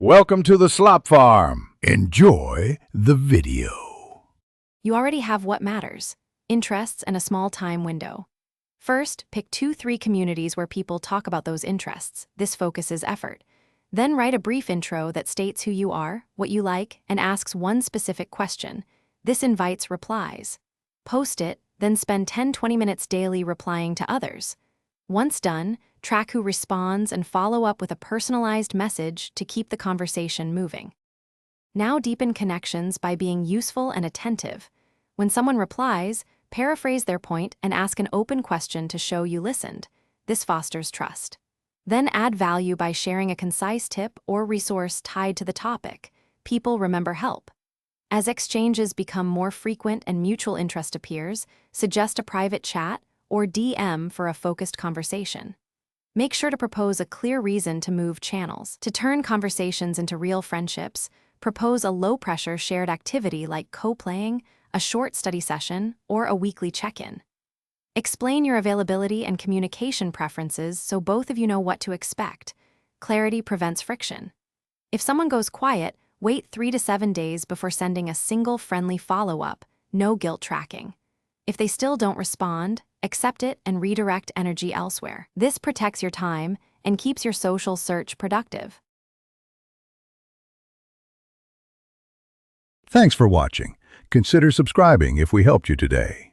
Welcome to the Slop Farm. Enjoy the video. You already have what matters: interests and a small time window. First, pick 2-3 communities where people talk about those interests. This focuses effort. Then write a brief intro that states who you are, what you like, and asks one specific question. This invites replies. Post it, then spend 10-20 minutes daily replying to others. Once done, track who responds and follow up with a personalized message to keep the conversation moving. Now deepen connections by being useful and attentive. When someone replies, paraphrase their point and ask an open question to show you listened. This fosters trust. Then add value by sharing a concise tip or resource tied to the topic. People remember help. As exchanges become more frequent and mutual interest appears, suggest a private chat or DM for a focused conversation. Make sure to propose a clear reason to move channels. To turn conversations into real friendships, propose a low-pressure shared activity like co-playing, a short study session, or a weekly check-in. Explain your availability and communication preferences so both of you know what to expect. Clarity prevents friction. If someone goes quiet, wait 3 to 7 days before sending a single friendly follow-up. No guilt tracking. If they still don't respond, accept it and redirect energy elsewhere. This protects your time and keeps your social search productive. Thanks for watching. Consider subscribing if we helped you today.